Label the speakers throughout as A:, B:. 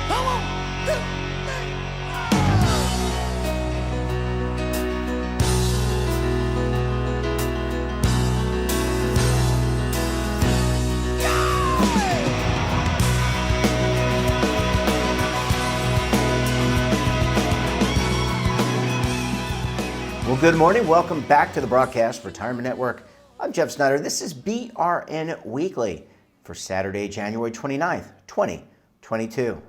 A: Come on, 2, 3.
B: Well, good morning. Welcome back to the broadcast, Retirement Network. I'm Jeff Snyder. This is BRN Weekly for Saturday, January 29th, 2022.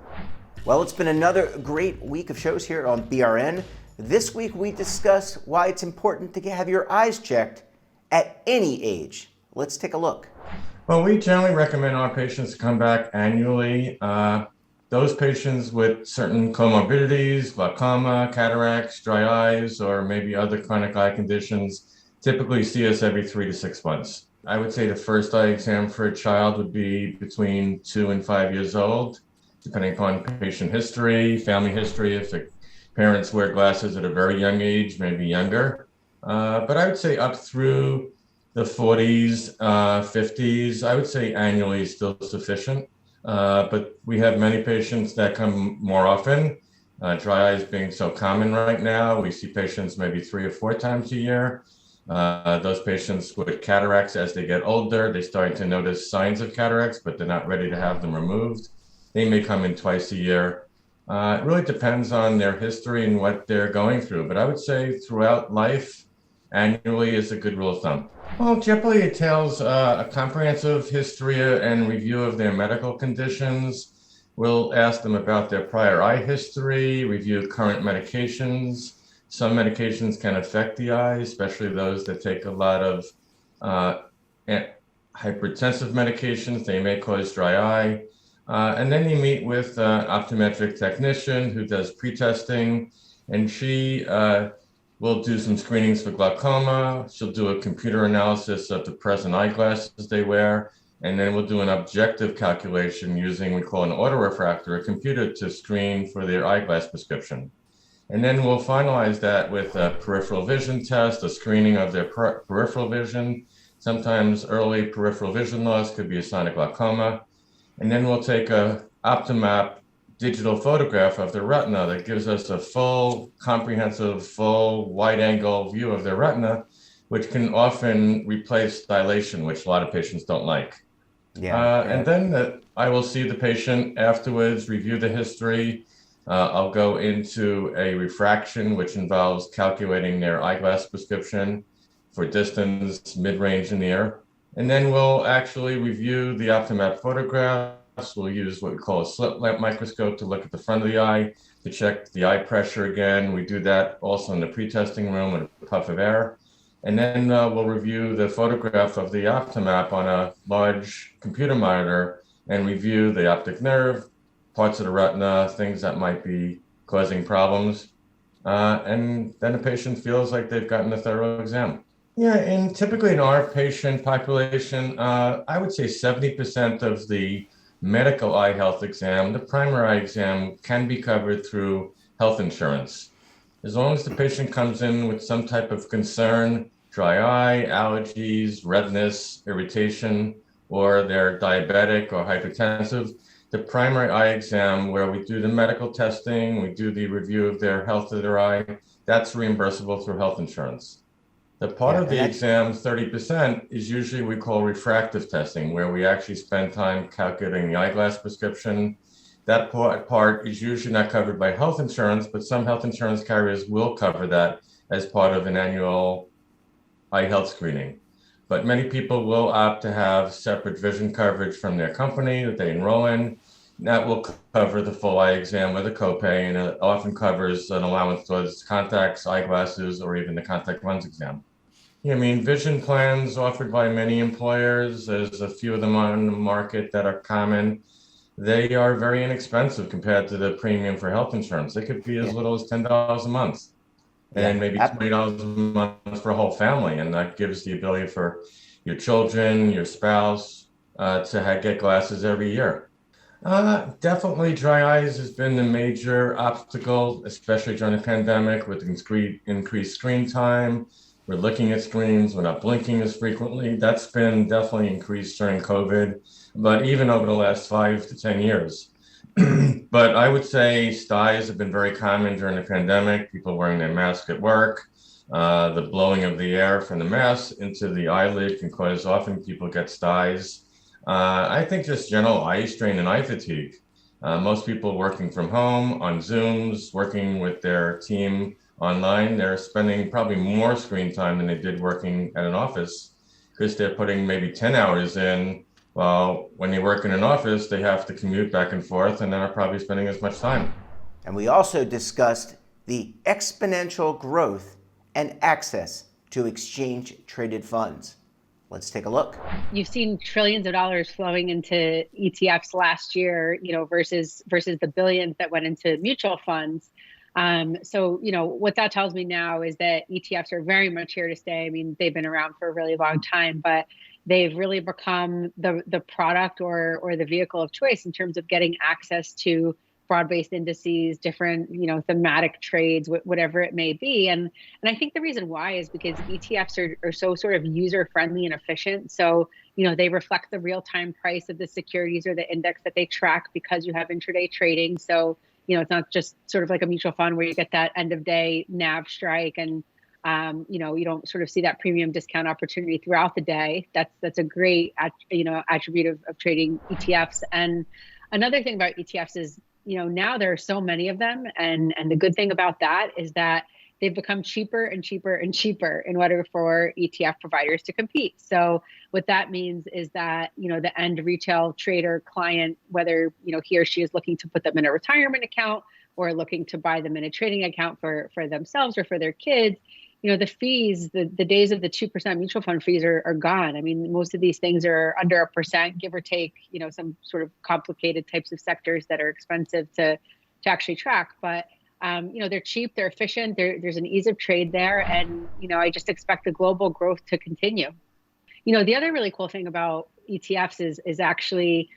B: Well, it's been another great week of shows here on BRN. This week we discuss why it's important to have your eyes checked at any age. Let's take a look.
C: Well, we generally recommend our patients come back annually. Those patients with certain comorbidities, glaucoma, cataracts, dry eyes, or maybe other chronic eye conditions, typically see us every 3 to 6 months. I would say the first eye exam for a child would be between 2 and 5 years old, depending upon patient history, family history. If the parents wear glasses at a very young age, maybe younger. But I would say up through the 40s, 50s, I would say annually is still sufficient. But we have many patients that come more often. Dry eyes being so common right now, we see patients maybe 3 or 4 times a year. Those patients with cataracts, as they get older, they start to notice signs of cataracts, but they're not ready to have them removed. They may come in twice a year. It really depends on their history and what they're going through. But I would say throughout life, annually is a good rule of thumb. Well, generally it entails a comprehensive history and review of their medical conditions. We'll ask them about their prior eye history, review current medications. Some medications can affect the eye, especially those that take a lot of hypertensive medications. They may cause dry eye. And then you meet with an optometric technician who does pre-testing, and she we'll do some screenings for glaucoma. She'll do a computer analysis of the present eyeglasses they wear. And then we'll do an objective calculation using what we call an autorefractor, a computer to screen for their eyeglass prescription. And then we'll finalize that with a peripheral vision test, a screening of their peripheral vision. Sometimes early peripheral vision loss could be a sign of glaucoma. And then we'll take a OptoMap digital photograph of the retina that gives us a full, comprehensive, full, wide-angle view of their retina, which can often replace dilation, which a lot of patients don't like. And then I will see the patient afterwards, review the history. I'll go into a refraction, which involves calculating their eyeglass prescription for distance, mid-range, and near. And then we'll actually review the OptoMap photographs. We'll use what we call a slit lamp microscope to look at the front of the eye, to check the eye pressure again. We do that also in the pre-testing room with a puff of air. And then we'll review the photograph of the OptoMap on a large computer monitor and review the optic nerve, parts of the retina, things that might be causing problems. And then the patient feels like they've gotten a thorough exam. Yeah, and typically in our patient population, I would say 70% of the medical eye health exam, the primary eye exam, can be covered through health insurance. As long as the patient comes in with some type of concern, dry eye, allergies, redness, irritation, or they're diabetic or hypertensive, the primary eye exam, where we do the medical testing, we do the review of their health of their eye, that's reimbursable through health insurance. The part of the exam, 30%, is usually we call refractive testing, where we actually spend time calculating the eyeglass prescription. That part is usually not covered by health insurance, but some health insurance carriers will cover that as part of an annual eye health screening. But many people will opt to have separate vision coverage from their company that they enroll in. That will cover the full eye exam with a copay, and it often covers an allowance towards contacts, eyeglasses, or even the contact lens exam. I mean, vision plans offered by many employers, there's a few of them on the market that are common. They are very inexpensive compared to the premium for health insurance. They could be as little as $10 a month, and maybe $20 a month for a whole family. And that gives the ability for your children, your spouse, to get glasses every year. Definitely dry eyes has been the major obstacle, especially during the pandemic with increased screen time. We're looking at screens, we're not blinking as frequently. That's been definitely increased during COVID, but even over the last 5 to 10 years. But I would say styes have been very common during the pandemic, people wearing their mask at work. The blowing of the air from the mask into the eyelid can cause often people get styes. I think just general eye strain and eye fatigue. Most people working from home on Zooms, working with their team online, they're spending probably more screen time than they did working at an office because they're putting maybe 10 hours in. Well, when they work in an office, they have to commute back and forth and they're not probably spending as much time.
B: And we also discussed the exponential growth and access to exchange traded funds. Let's take a look.
D: You've seen trillions of dollars flowing into ETFs last year, versus the billions that went into mutual funds. So, what that tells me now is that ETFs are very much here to stay. I mean, they've been around for a really long time, but they've really become the product or the vehicle of choice in terms of getting access to broad-based indices, different, thematic trades, whatever it may be. And I think the reason why is because ETFs are so sort of user-friendly and efficient. So, they reflect the real-time price of the securities or the index that they track because you have intraday trading. So, it's not just sort of like a mutual fund where you get that end of day NAV strike and, you don't sort of see that premium discount opportunity throughout the day. That's a great, attribute of trading ETFs. And another thing about ETFs is, now there are so many of them. And the good thing about that is that they've become cheaper and cheaper and cheaper in order for ETF providers to compete. So what that means is that, the end retail trader client, whether, he or she is looking to put them in a retirement account or looking to buy them in a trading account for themselves or for their kids, the fees, the days of the 2% mutual fund fees are gone. I mean, most of these things are under 1%, give or take, some sort of complicated types of sectors that are expensive to actually track. But, they're cheap, they're efficient, there's an ease of trade there. And, I just expect the global growth to continue. The other really cool thing about ETFs is actually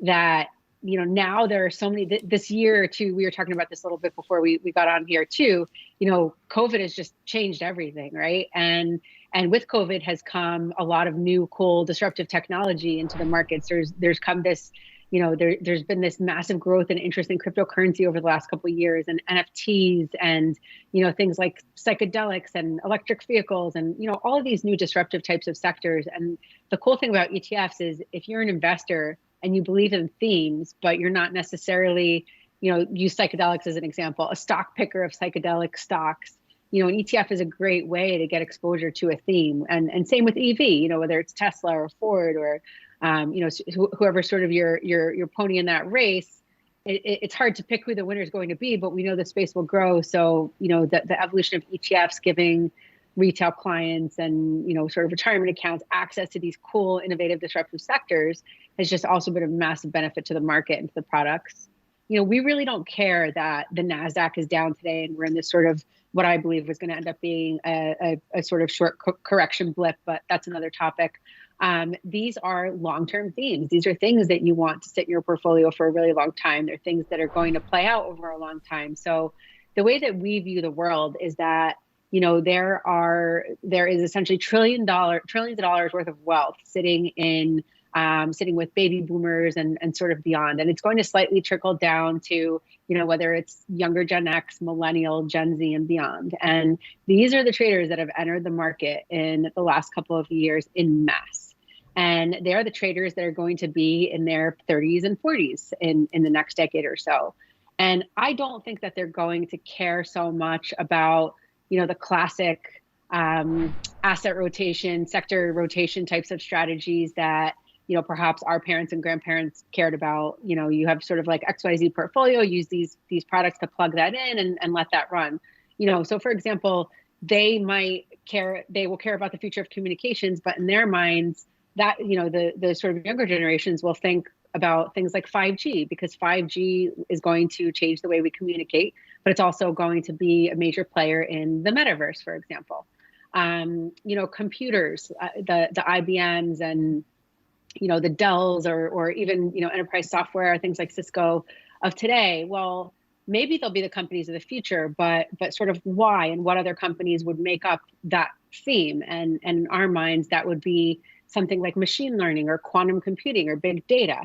D: that, now there are so many, this year too, we were talking about this a little bit before we got on here too, COVID has just changed everything, right? And with COVID has come a lot of new, cool, disruptive technology into the markets. There's come this, there's been this massive growth and interest in cryptocurrency over the last couple of years, and NFTs and, things like psychedelics and electric vehicles and, all of these new disruptive types of sectors. And the cool thing about ETFs is if you're an investor and you believe in themes, but you're not necessarily, use psychedelics as an example, a stock picker of psychedelic stocks, an ETF is a great way to get exposure to a theme. And same with EV, whether it's Tesla or Ford or, whoever sort of your pony in that race, it's hard to pick who the winner is going to be, but we know the space will grow. So, the evolution of ETFs giving retail clients and, sort of retirement accounts access to these cool, innovative, disruptive sectors has just also been a massive benefit to the market and to the products. We really don't care that the NASDAQ is down today and we're in this sort of what I believe was going to end up being a sort of short correction blip, but that's another topic. These are long-term themes. These are things that you want to sit in your portfolio for a really long time. They're things that are going to play out over a long time. So the way that we view the world is that, there is essentially trillions of dollars worth of wealth sitting with baby boomers and sort of beyond. And it's going to slightly trickle down to, whether it's younger Gen X, millennial, Gen Z and beyond. And these are the traders that have entered the market in the last couple of years in mass. And they are the traders that are going to be in their 30s and 40s in the next decade or so. And I don't think that they're going to care so much about, the classic asset rotation, sector rotation types of strategies that, perhaps our parents and grandparents cared about. You have sort of like XYZ portfolio, use these products to plug that in and let that run. So for example, they will care about the future of communications, but in their minds that, the sort of younger generations will think about things like 5G, because 5G is going to change the way we communicate, but it's also going to be a major player in the metaverse, for example. Computers, the IBMs and, the Dells or even, enterprise software, things like Cisco of today. Well, maybe they'll be the companies of the future, but sort of why and what other companies would make up that theme? And in our minds, that would be something like machine learning or quantum computing or big data.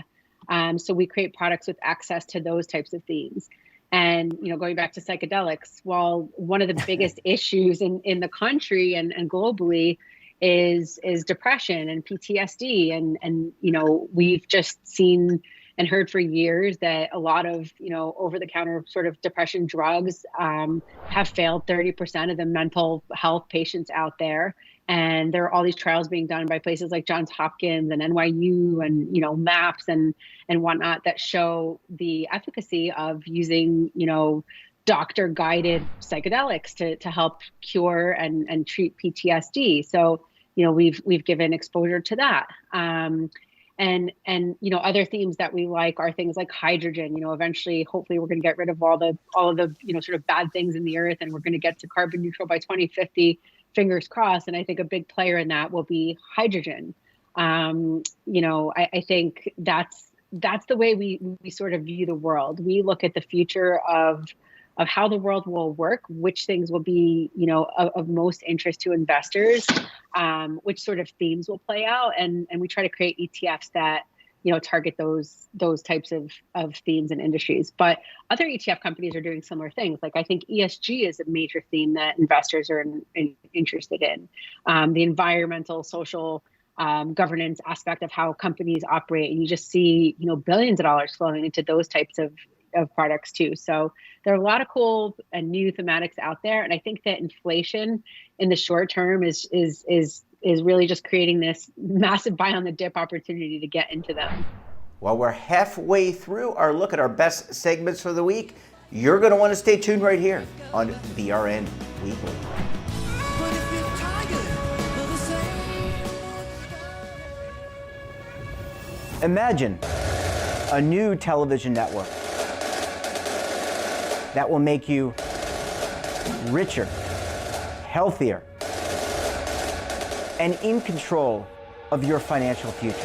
D: So we create products with access to those types of themes. And, going back to psychedelics, while one of the biggest issues in the country and globally is depression and PTSD. And we've just seen and heard for years that a lot of, over-the-counter sort of depression drugs have failed 30% of the mental health patients out there. And there are all these trials being done by places like Johns Hopkins and NYU and, MAPS and whatnot that show the efficacy of using, doctor-guided psychedelics to help cure and treat PTSD. So, we've given exposure to that. And other themes that we like are things like hydrogen. Eventually, hopefully, we're going to get rid of all of the sort of bad things in the earth, and we're going to get to carbon neutral by 2050. Fingers crossed. And I think a big player in that will be hydrogen. I think that's the way we sort of view the world. We look at the future of how the world will work, which things will be, of most interest to investors, which sort of themes will play out. And we try to create ETFs that, target those types of themes and industries. But other ETF companies are doing similar things. Like I think ESG is a major theme that investors are interested in. The environmental, social, governance aspect of how companies operate. And you just see, billions of dollars flowing into those types of products too. So there are a lot of cool and new thematics out there. And I think that inflation in the short term is really just creating this massive buy on the dip opportunity to get into them.
B: Well, we're halfway through our look at our best segments for the week. You're going to want to stay tuned right here on BRN Weekly. Imagine a new television network that will make you richer, healthier, and in control of your financial future.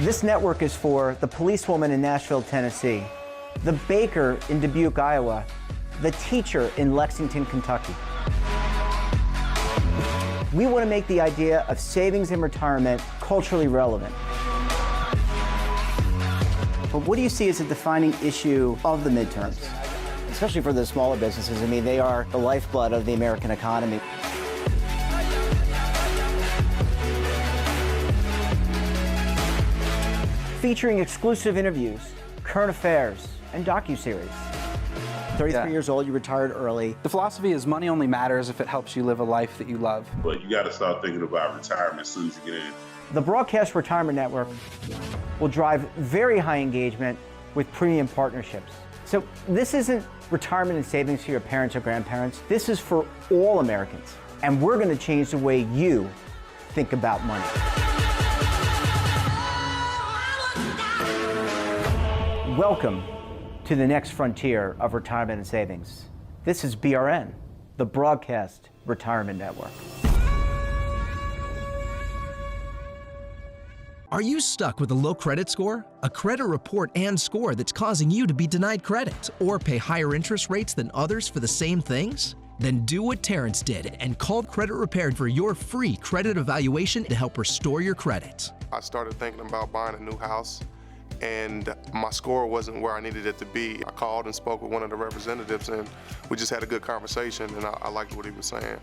B: This network is for the policewoman in Nashville, Tennessee, the baker in Dubuque, Iowa, the teacher in Lexington, Kentucky. We want to make the idea of savings and retirement culturally relevant. But what do you see as a defining issue of the midterms? Especially for the smaller businesses. I mean, they are the lifeblood of the American economy. Featuring exclusive interviews, current affairs, and docuseries. 33 years old, you retired early.
E: The philosophy is money only matters if it helps you live a life that you love.
F: But you got to start thinking about retirement as soon as you get in.
B: The Broadcast Retirement Network will drive very high engagement with premium partnerships. So this isn't retirement and savings for your parents or grandparents. This is for all Americans. And we're going to change the way you think about money. Welcome to the next frontier of retirement and savings. This is BRN, the Broadcast Retirement Network.
G: Are you stuck with a low credit score? A credit report and score that's causing you to be denied credit or pay higher interest rates than others for the same things? Then do what Terrence did and call Credit Repaired for your free credit evaluation to help restore your credit.
H: I started thinking about buying a new house, and my score wasn't where I needed it to be. I called and spoke with one of the representatives, and we just had a good conversation, and I liked what he was saying.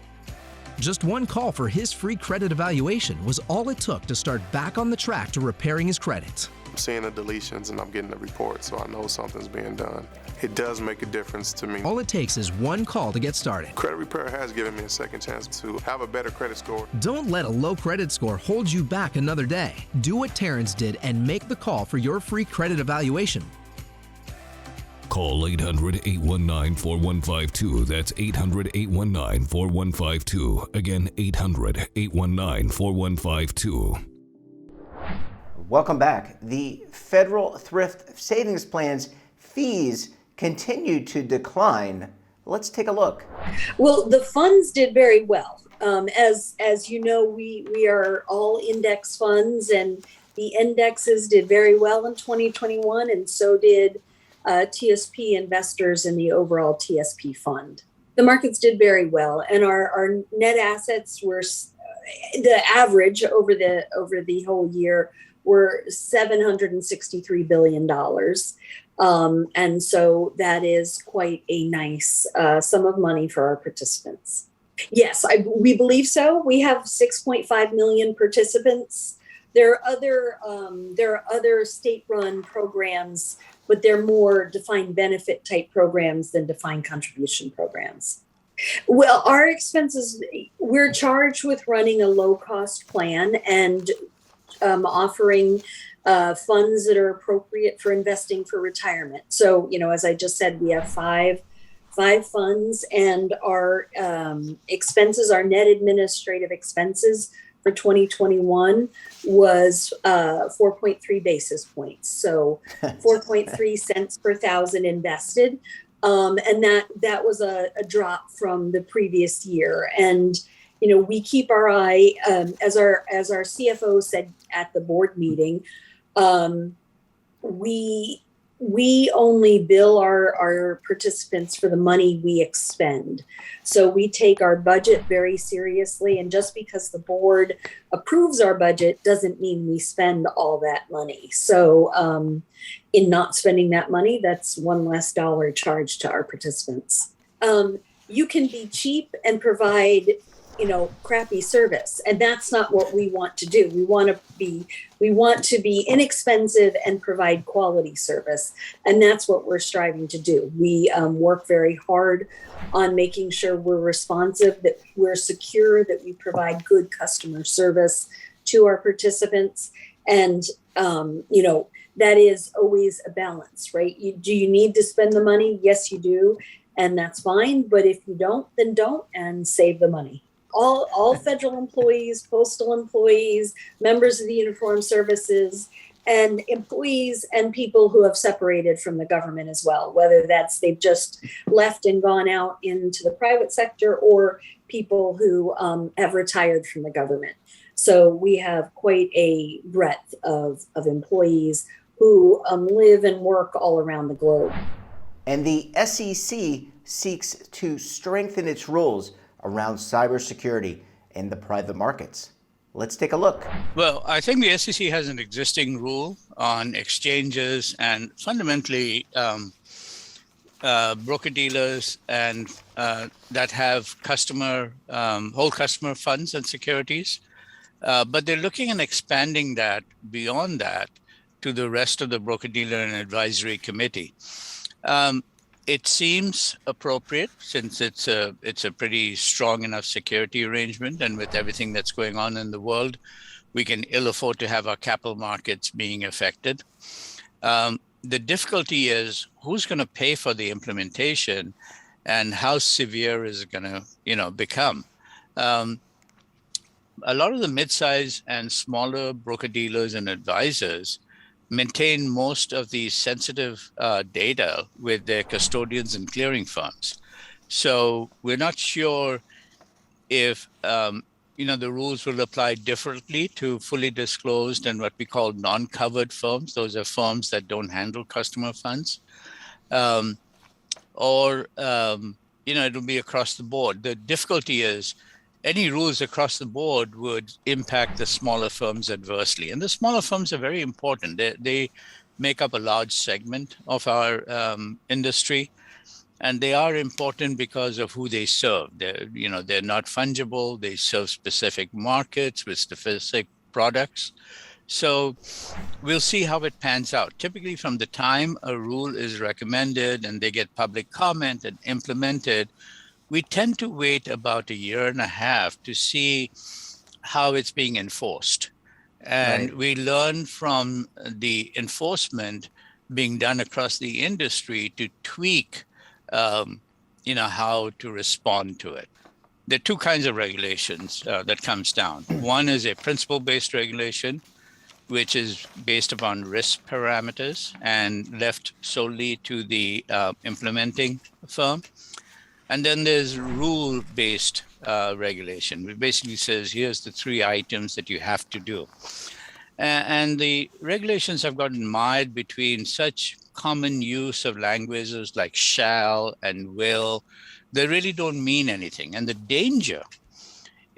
G: Just one call for his free credit evaluation was all it took to start back on the track to repairing his credit.
H: I'm seeing the deletions and I'm getting the report, so I know something's being done. It does make a difference to me.
G: All it takes is one call to get started.
H: Credit Repair has given me a second chance to have a better credit score.
G: Don't let a low credit score hold you back another day. Do what Terrence did and make the call for your free credit evaluation.
I: Call 800-819-4152. That's 800-819-4152. Again, 800-819-4152.
B: Welcome back. The federal thrift savings plan's fees continue to decline. Let's take a look.
A: Well, the funds did very well. As you know, we are all index funds, and the indexes did very well in 2021, and so did TSP investors in the overall TSP fund. The markets did very well, and our net assets were the average over the whole year were $763 billion. And so that is quite a nice sum of money for our participants. Yes, we believe so. We have 6.5 million participants. There are other state-run programs, but they're more defined benefit type programs than defined contribution programs. Well, our expenses, we're charged with running a low-cost plan and offering funds that are appropriate for investing for retirement. So, as I just said, we have five funds, and our expenses, our net administrative expenses for 2021 was 4.3 basis points. So 4.3 cents per thousand invested. And that was a drop from the previous year. And, we keep our eye, as our CFO said at the board meeting, we only bill our participants for the money we expend. So we take our budget very seriously. And just because the board approves our budget doesn't mean we spend all that money. So in not spending that money, that's one less dollar charged to our participants. You can be cheap and provide crappy service, and that's not what we want to do. We want to be inexpensive and provide quality service, and that's what we're striving to do. We work very hard on making sure we're responsive, that we're secure, that we provide good customer service to our participants, and that is always a balance, right? Do you need to spend the money? Yes, you do, and that's fine. But if you don't, then don't, and save the money. All federal employees, postal employees, members of the uniformed services, and employees and people who have separated from the government as well, whether that's they've just left and gone out into the private sector, or people who have retired from the government. So we have quite a breadth of employees who live and work all around the globe.
B: And the SEC seeks to strengthen its rules around cybersecurity in the private markets. Let's take a look.
J: Well, I think the SEC has an existing rule on exchanges and fundamentally broker-dealers and that have whole customer funds and securities. But they're looking at expanding that beyond that to the rest of the broker-dealer and advisory committee. It seems appropriate since it's a pretty strong enough security arrangement, and with everything that's going on in the world, we can ill afford to have our capital markets being affected. The difficulty is who's going to pay for the implementation, and how severe is it going to become. A lot of the mid-size and smaller broker-dealers and advisors maintain most of the sensitive data with their custodians and clearing firms. So we're not sure if the rules will apply differently to fully disclosed and what we call non-covered firms. Those are firms that don't handle customer funds. Or it'll be across the board. The difficulty is any rules across the board would impact the smaller firms adversely. And the smaller firms are very important. They make up a large segment of our industry, and they are important because of who they serve. They're not fungible. They serve specific markets with specific products. So we'll see how it pans out. Typically, from the time a rule is recommended and they get public comment and implemented, we tend to wait about 1.5 years to see how it's being enforced. And we learn from the enforcement being done across the industry to tweak, how to respond to it. There are two kinds of regulations that comes down. One is a principle-based regulation, which is based upon risk parameters and left solely to the implementing firm. And then there's rule-based regulation, which basically says, here's the 3 items that you have to do. And the regulations have gotten mired between such common use of languages like shall and will. They really don't mean anything. And the danger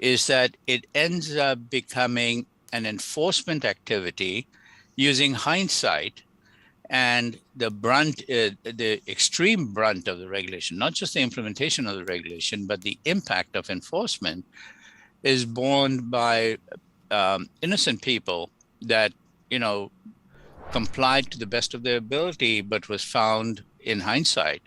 J: is that it ends up becoming an enforcement activity using hindsight and the extreme brunt of the regulation, not just the implementation of the regulation, but the impact of enforcement is borne by innocent people that, complied to the best of their ability, but was found in hindsight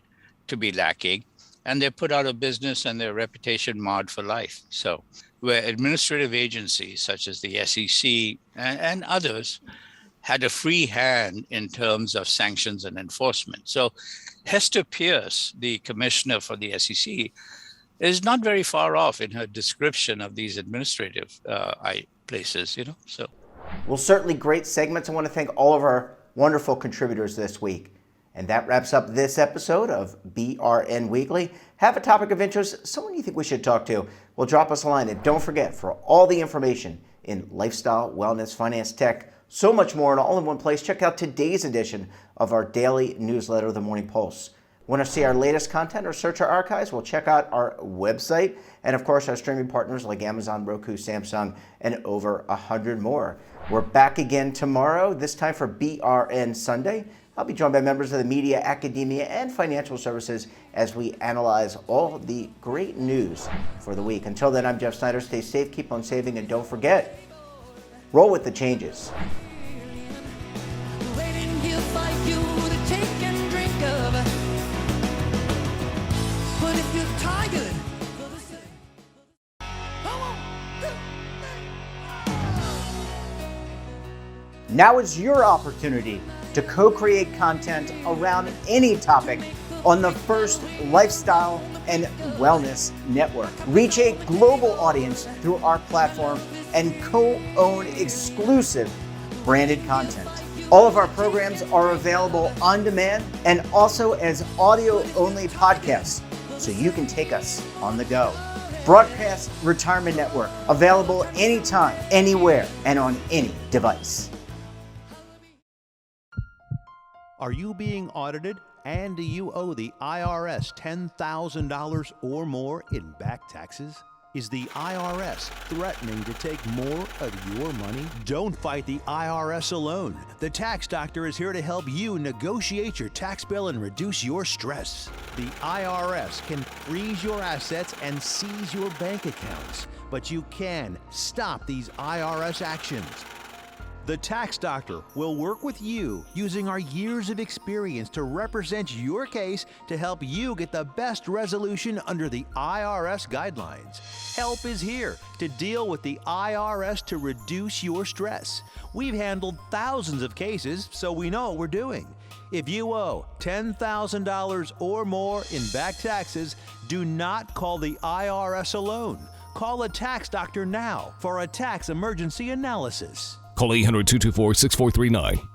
J: to be lacking. And they're put out of business and their reputation marred for life. So where administrative agencies such as the SEC and others had a free hand in terms of sanctions and enforcement. So Hester Pierce, the commissioner for the SEC, is not very far off in her description of these administrative places, so.
B: Well, certainly great segments. I want to thank all of our wonderful contributors this week. And that wraps up this episode of BRN Weekly. Have a topic of interest, someone you think we should talk to, well, drop us a line. And don't forget, for all the information in lifestyle, wellness, finance, tech, so much more, and all in one place, check out today's edition of our daily newsletter, The Morning Pulse. Want to see our latest content or search our archives? Well, check out our website and, of course, our streaming partners like Amazon, Roku, Samsung, and over 100 more. We're back again tomorrow, this time for BRN Sunday. I'll be joined by members of the media, academia, and financial services as we analyze all the great news for the week. Until then, I'm Jeff Snyder. Stay safe, keep on saving, and don't forget, roll with the changes. Now is your opportunity to co-create content around any topic on the first lifestyle and wellness network. Reach a global audience through our platform and co-own exclusive branded content. All of our programs are available on demand and also as audio-only podcasts, so you can take us on the go. Broadcast Retirement Network, available anytime, anywhere, and on any device.
K: Are you being audited and do you owe the IRS $10,000 or more in back taxes? Is the IRS threatening to take more of your money? Don't fight the IRS alone. The Tax Doctor is here to help you negotiate your tax bill and reduce your stress. The IRS can freeze your assets and seize your bank accounts, but you can stop these IRS actions. The Tax Doctor will work with you using our years of experience to represent your case to help you get the best resolution under the IRS guidelines. Help is here to deal with the IRS to reduce your stress. We've handled thousands of cases, so we know what we're doing. If you owe $10,000 or more in back taxes, do not call the IRS alone. Call a Tax Doctor now for a tax emergency analysis.
I: Call 800-224-6439.